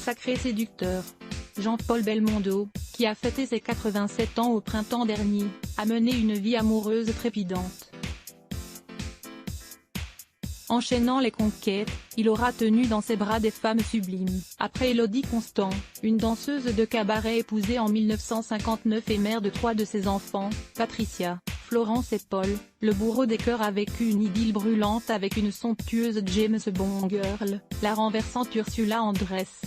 sacré séducteur. Jean-Paul Belmondo, qui a fêté ses 87 ans au printemps dernier, a mené une vie amoureuse trépidante. Enchaînant les conquêtes, il aura tenu dans ses bras des femmes sublimes. Après Élodie Constant, une danseuse de cabaret épousée en 1959 et mère de 3 de ses enfants, Patricia, Florence et Paul, le bourreau des cœurs a vécu une idylle brûlante avec une somptueuse James Bond girl, la renversante Ursula Andress.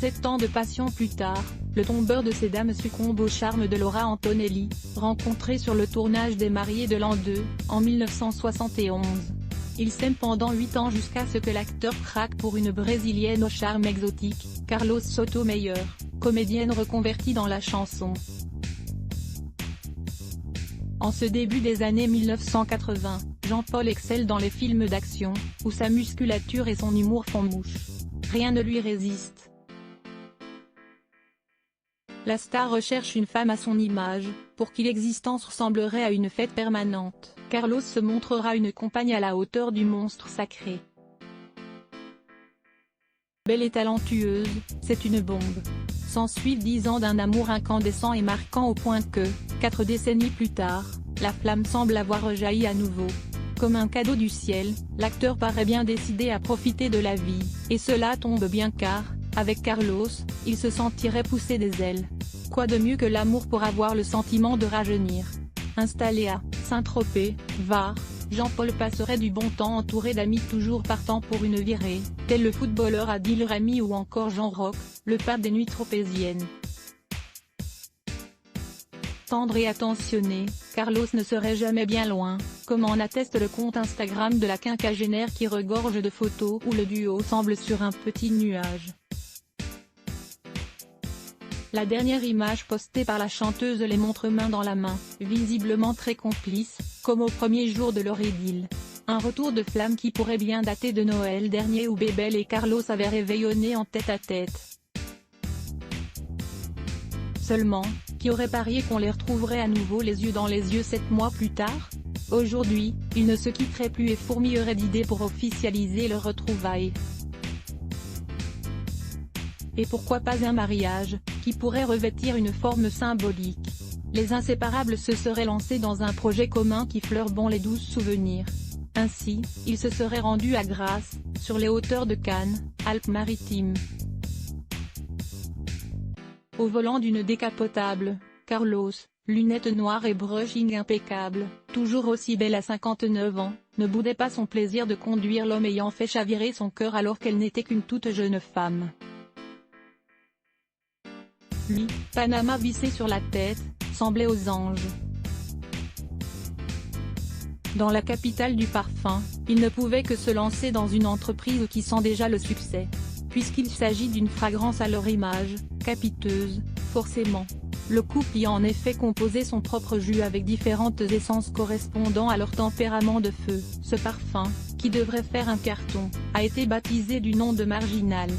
7 ans de passion plus tard, le tombeur de ces dames succombe au charme de Laura Antonelli, rencontrée sur le tournage des Mariés de l'an 2, en 1971. Ils s'aiment pendant 8 ans jusqu'à ce que l'acteur craque pour une Brésilienne au charme exotique, Carlos Sotomayor, comédienne reconvertie dans la chanson. En ce début des années 1980, Jean-Paul excelle dans les films d'action, où sa musculature et son humour font mouche. Rien ne lui résiste. La star recherche une femme à son image, pour qui l'existence ressemblerait à une fête permanente. Carlos se montrera une compagne à la hauteur du monstre sacré. Belle et talentueuse, c'est une bombe. S'ensuivent 10 ans d'un amour incandescent et marquant au point que, 4 décennies plus tard, la flamme semble avoir rejailli à nouveau. Comme un cadeau du ciel, l'acteur paraît bien décidé à profiter de la vie, et cela tombe bien car, avec Carlos, il se sentirait pousser des ailes. Quoi de mieux que l'amour pour avoir le sentiment de rajeunir? Installé à Saint-Tropez, Var, Jean-Paul passerait du bon temps entouré d'amis toujours partants pour une virée, tel le footballeur Adil Rami ou encore Jean Roch, le pape des nuits tropéziennes. Tendre et attentionné, Carlos ne serait jamais bien loin, comme en atteste le compte Instagram de la quinquagénaire qui regorge de photos où le duo semble sur un petit nuage. La dernière image postée par la chanteuse les montre main dans la main, visiblement très complices, comme au premier jour de leur idylle. Un retour de flamme qui pourrait bien dater de Noël dernier où Bébel et Carlos avaient réveillonné en tête-à-tête. Seulement, qui aurait parié qu'on les retrouverait à nouveau les yeux dans les yeux 7 mois plus tard? Aujourd'hui, ils ne se quitteraient plus et fourmilleraient d'idées pour officialiser leur retrouvaille. Et pourquoi pas un mariage, qui pourrait revêtir une forme symbolique? Les inséparables se seraient lancés dans un projet commun qui fleure bon les douces souvenirs. Ainsi, ils se seraient rendus à Grasse, sur les hauteurs de Cannes, Alpes-Maritimes. Au volant d'une décapotable, Carlos, lunettes noires et brushing impeccable, toujours aussi belle à 59 ans, ne boudait pas son plaisir de conduire l'homme ayant fait chavirer son cœur alors qu'elle n'était qu'une toute jeune femme. Lui, Panama vissé sur la tête, semblait aux anges. Dans la capitale du parfum, il ne pouvait que se lancer dans une entreprise qui sent déjà le succès. Puisqu'il s'agit d'une fragrance à leur image, capiteuse, forcément. Le couple y a en effet composé son propre jus avec différentes essences correspondant à leur tempérament de feu. Ce parfum, qui devrait faire un carton, a été baptisé du nom de Marginal.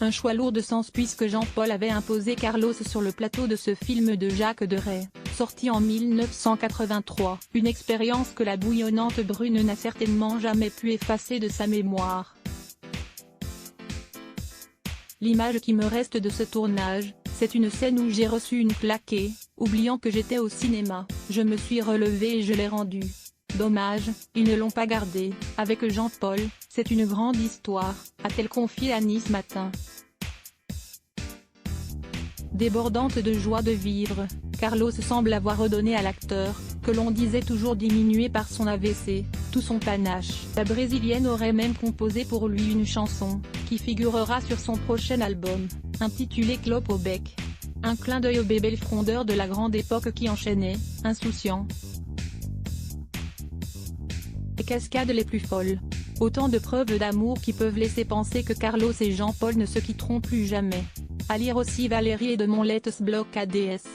Un choix lourd de sens puisque Jean-Paul avait imposé Carlos sur le plateau de ce film de Jacques Deray, sorti en 1983, une expérience que la bouillonnante brune n'a certainement jamais pu effacer de sa mémoire. L'image qui me reste de ce tournage, c'est une scène où j'ai reçu une claquée, oubliant que j'étais au cinéma, je me suis relevée et je l'ai rendue. Dommage, ils ne l'ont pas gardé. Avec Jean-Paul, c'est une grande histoire, a-t-elle confié Annie ce matin. Débordante de joie de vivre, Carlos semble avoir redonné à l'acteur, que l'on disait toujours diminué par son AVC, tout son panache. La brésilienne aurait même composé pour lui une chanson, qui figurera sur son prochain album, intitulé Clope au bec. Un clin d'œil au bébé frondeur de la grande époque qui enchaînait, insouciant. Les cascades les plus folles. Autant de preuves d'amour qui peuvent laisser penser que Carlos et Jean-Paul ne se quitteront plus jamais. À lire aussi Valérie et de Monlettes Bloc ADS.